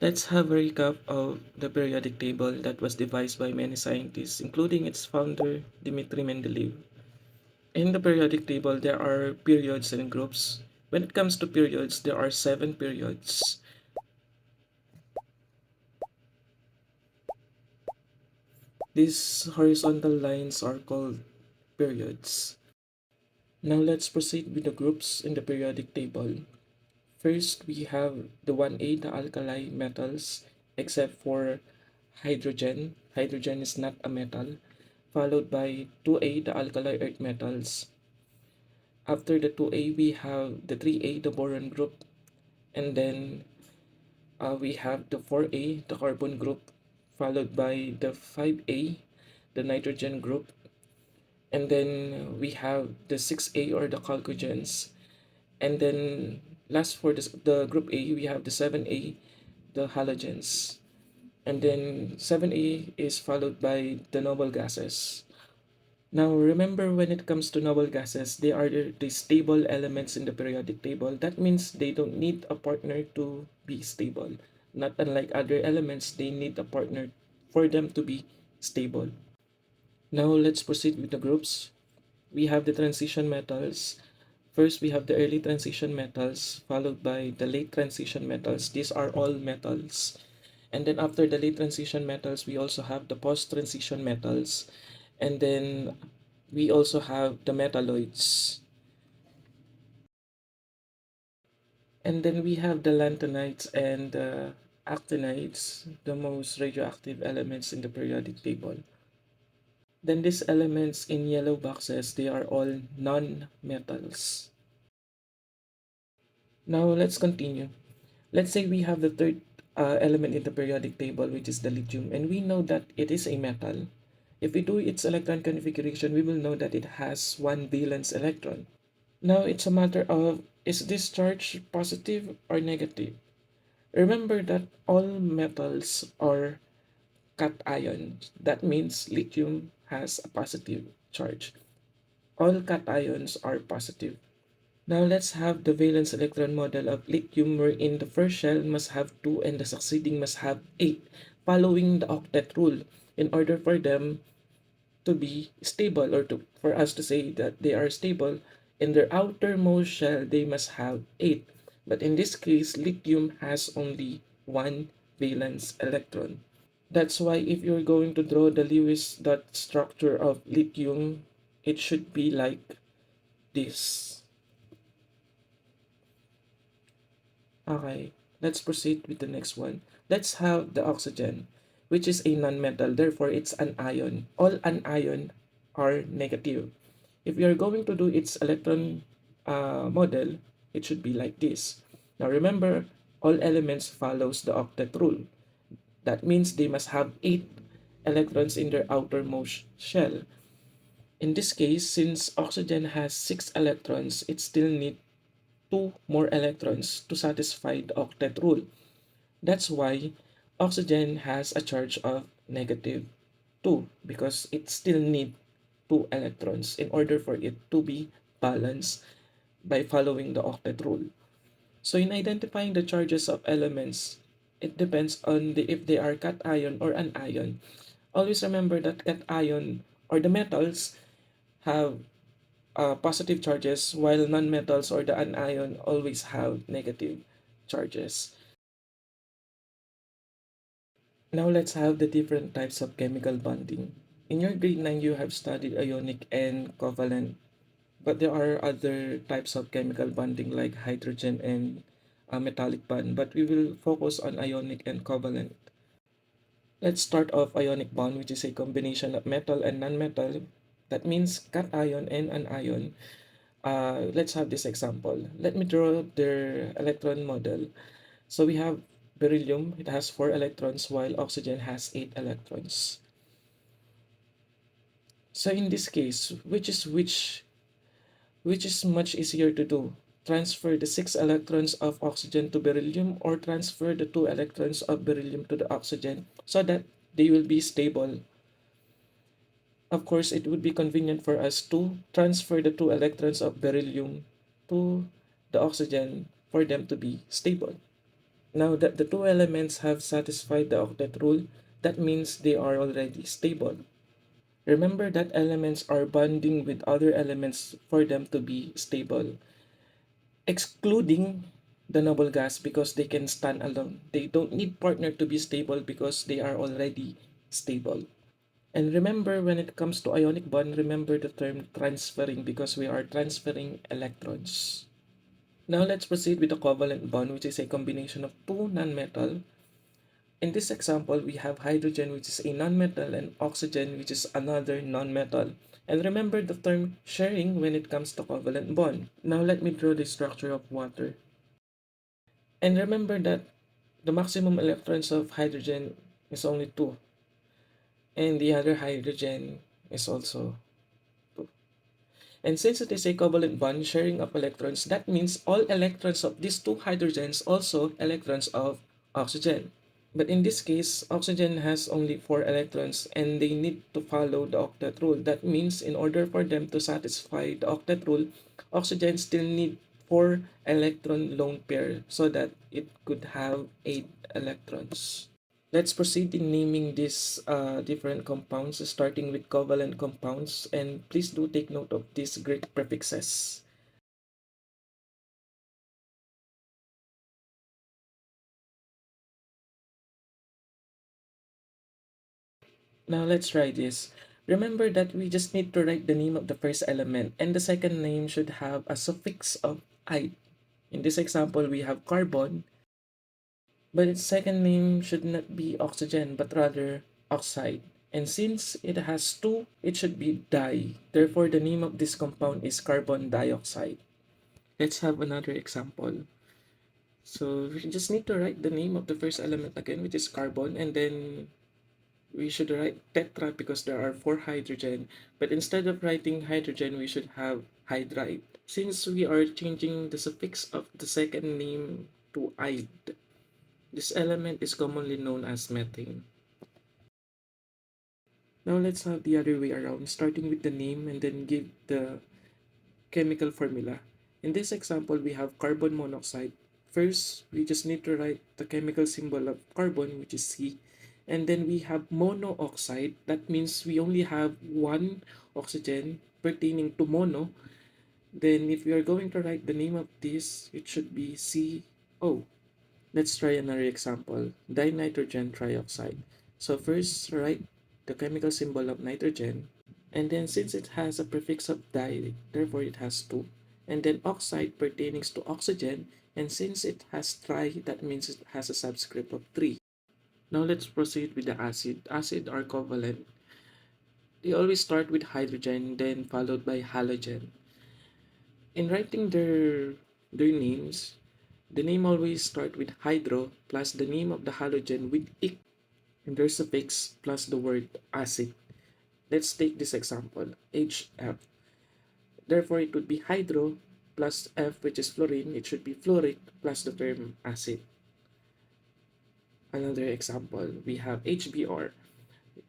Let's have a recap of the periodic table that was devised by many scientists, including its founder, Dmitry Mendeleev. In the periodic table, there are periods and groups. When it comes to periods, there are 7 periods. These horizontal lines are called periods. Now let's proceed with the groups in the periodic table. First, we have the 1A, the alkali metals, except for hydrogen. Hydrogen is not a metal. Followed by 2A, the alkali earth metals. After the 2A, we have the 3A, the boron group. And then we have the 4A, the carbon group. Followed by the 5A, the nitrogen group. And then we have the 6A, or the chalcogens. And then last for this, the group A, we have the 7A, the halogens. And then 7A is followed by the noble gases. Now remember, when it comes to noble gases, they are the stable elements in the periodic table. That means they don't need a partner to be stable. Not unlike other elements, they need a partner for them to be stable. Now let's proceed with the groups. We have the transition metals. First, we have the early transition metals, followed by the late transition metals. These are all metals. And then after the late transition metals, we also have the post-transition metals. And then we also have the metalloids. And then we have the lanthanides and the actinides, the most radioactive elements in the periodic table. Then these elements in yellow boxes, they are all non-metals. Now let's continue. Let's say we have the third element in the periodic table, which is the lithium, and we know that it is a metal. If we do its electron configuration, we will know that it has one valence electron. Now it's a matter of, is this charge positive or negative? Remember that all metals are cations. That means lithium has a positive charge. All cations are positive. Now let's have the valence electron model of lithium, wherein the first shell must have 2 and the succeeding must have 8, following the octet rule. In order for them to be stable, or for us to say that they are stable, in their outermost shell they must have 8. But in this case, lithium has only 1 valence electron. That's why if you're going to draw the Lewis dot structure of lithium, it should be like this. Okay, let's proceed with the next one. Let's have the oxygen, which is a nonmetal, therefore it's an ion. All anion are negative. If you're going to do its electron model, it should be like this. Now remember, all elements follows the octet rule. That means they must have 8 electrons in their outermost shell. In this case, since oxygen has 6 electrons, it still needs 2 more electrons to satisfy the octet rule. That's why oxygen has a charge of negative 2, because it still needs 2 electrons in order for it to be balanced by following the octet rule. So in identifying the charges of elements, it depends on if they are cation or anion. Always remember that cation, or the metals, have positive charges, while non-metals or the anion always have negative charges. Now let's have the different types of chemical bonding. In your grade 9, you have studied ionic and covalent, but there are other types of chemical bonding like hydrogen and metallic bond, but we will focus on ionic and covalent. Let's start off ionic bond, which is a combination of metal and non-metal. That means cation and anion. Let's have this example. Let me draw their electron model. So we have beryllium, it has 4 electrons, while oxygen has 8 electrons. So in this case, which is much easier to do? Transfer the 6 electrons of oxygen to beryllium, or transfer the 2 electrons of beryllium to the oxygen so that they will be stable. Of course, it would be convenient for us to transfer the 2 electrons of beryllium to the oxygen for them to be stable. Now that the two elements have satisfied the octet rule, that means they are already stable. Remember that elements are bonding with other elements for them to be stable, excluding the noble gas because they can stand alone. They don't need partner to be stable because they are already stable. And remember, when it comes to ionic bond, remember the term transferring because we are transferring electrons. Now let's proceed with the covalent bond, which is a combination of two nonmetal. In this example, we have hydrogen, which is a nonmetal, and oxygen, which is another nonmetal. And remember the term sharing when it comes to covalent bond. Now let me draw the structure of water. And remember that the maximum electrons of hydrogen is only 2, and the other hydrogen is also 2. And since it is a covalent bond sharing of electrons, that means all electrons of these two hydrogens also electrons of oxygen. But in this case, oxygen has only 4 electrons and they need to follow the octet rule. That means in order for them to satisfy the octet rule, oxygen still need 4 electron lone pair so that it could have 8 electrons. Let's proceed in naming these different compounds, starting with covalent compounds, and please do take note of these Greek prefixes. Now let's try this. Remember that we just need to write the name of the first element, and the second name should have a suffix of "ide". In this example, we have carbon, but its second name should not be oxygen, but rather oxide. And since it has two, it should be di. Therefore, the name of this compound is carbon dioxide. Let's have another example. So we just need to write the name of the first element again, which is carbon, and then we should write tetra because there are 4 hydrogen. But instead of writing hydrogen, we should have hydride. Since we are changing the suffix of the second name to ide, this element is commonly known as methane. Now let's have the other way around, starting with the name and then give the chemical formula. In this example, we have carbon monoxide. First, we just need to write the chemical symbol of carbon, which is C. And then we have monooxide. That means we only have one oxygen pertaining to mono. Then if we are going to write the name of this, it should be CO. Let's try another example, dinitrogen trioxide. So first, write the chemical symbol of nitrogen, and then since it has a prefix of di, therefore it has 2. And then oxide pertaining to oxygen, and since it has tri, that means it has a subscript of 3. Now let's proceed with the acid. Acid are covalent. They always start with hydrogen, then followed by halogen. In writing their names, the name always start with hydro plus the name of the halogen with ik and their suffix plus the word acid. Let's take this example, HF. Therefore, it would be hydro plus F, which is fluorine. It should be fluoric plus the term acid. Another example, we have HBr.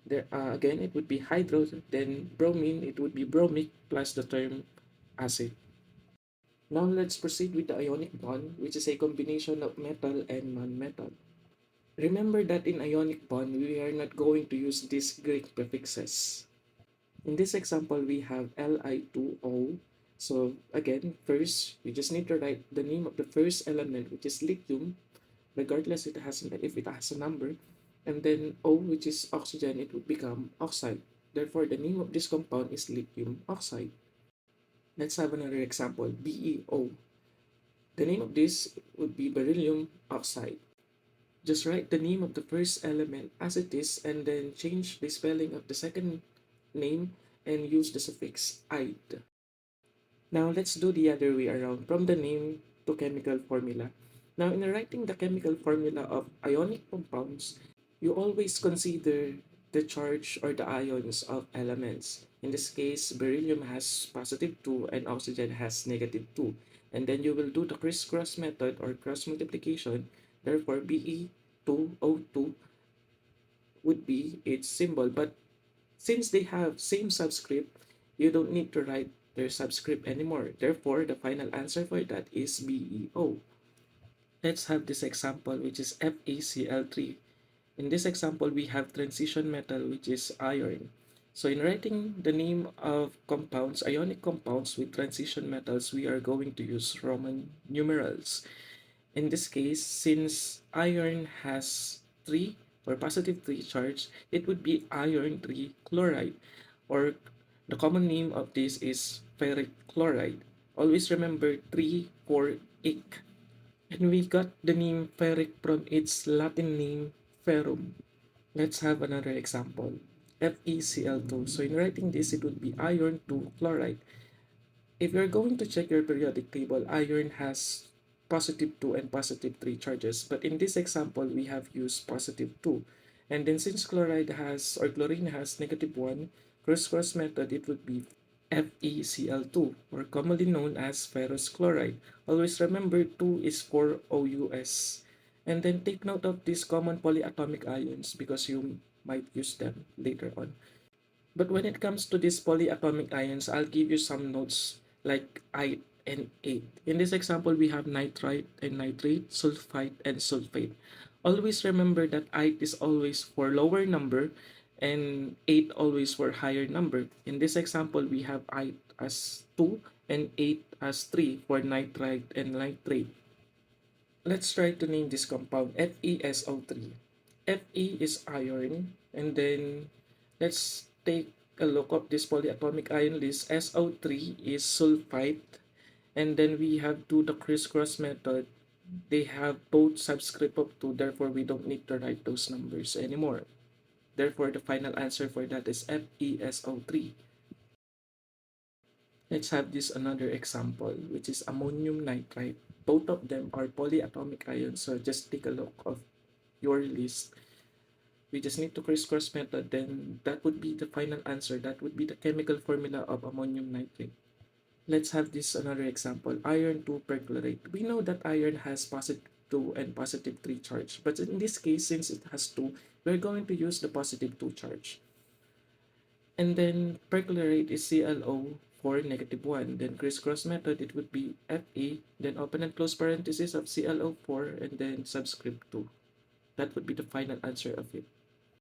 There, again, it would be hydro, then bromine, it would be bromic plus the term acid. Now let's proceed with the ionic bond, which is a combination of metal and non-metal. Remember that in ionic bond, we are not going to use these Greek prefixes. In this example, we have Li2O. So again, first, we just need to write the name of the first element, which is lithium, regardless if it has a number. And then O, which is oxygen, it would become oxide. Therefore, the name of this compound is lithium oxide. Let's have another example, BeO. The name of this would be beryllium oxide. Just write the name of the first element as it is and then change the spelling of the second name and use the suffix "ide". Now let's do the other way around from the name to chemical formula. Now in writing the chemical formula of ionic compounds, you always consider the charge or the ions of elements. In this case, beryllium has positive 2 and oxygen has negative 2. And then you will do the crisscross method or cross multiplication. Therefore, Be2O2 would be its symbol. But since they have same subscript, you don't need to write their subscript anymore. Therefore, the final answer for that is BeO. Let's have this example, which is FeCl3. In this example, we have transition metal, which is iron. So in writing the name of compounds, ionic compounds with transition metals, we are going to use Roman numerals. In this case, since iron has 3 or positive 3 charge, it would be iron 3 chloride, or the common name of this is ferric chloride. Always remember 3 for ic. And we got the name ferric from its Latin name ferrum. Let's have another example. FeCl2. So in writing this, it would be iron 2 chloride. If you're going to check your periodic table, iron has positive 2 and positive 3 charges. But in this example, we have used positive 2. And then since chloride has, or chlorine has negative 1, cross method, it would be FeCl2, or commonly known as ferrous chloride. Always remember 2 is for OUS. And then take note of these common polyatomic ions because you might use them later on. But when it comes to these polyatomic ions, I'll give you some notes like I and 8. In this example, we have nitrite and nitrate, sulfite and sulfate. Always remember that I is always for lower number and 8 always for higher number. In this example, we have I as 2 and 8 as 3 for nitrite and nitrate. Let's try to name this compound FeSO3. Fe is iron, and then let's take a look of this polyatomic ion list. SO3 is sulfite, and then we have do the crisscross method. They have both subscript of 2, therefore we don't need to write those numbers anymore. Therefore, the final answer for that is FeSO3. Let's have this another example, which is ammonium nitrite. Both of them are polyatomic ions, so just take a look of your list. We just need to crisscross method, then that would be the final answer. That would be the chemical formula of ammonium nitrate. Let's have this another example, iron 2 perchlorate. We know that iron has positive 2 and positive 3 charge, but in this case, since it has 2, we're going to use the positive 2 charge. And then perchlorate is ClO for negative 1. Then crisscross method, it would be Fe, then open and close parenthesis of ClO4, and then subscript 2. That would be the final answer of it.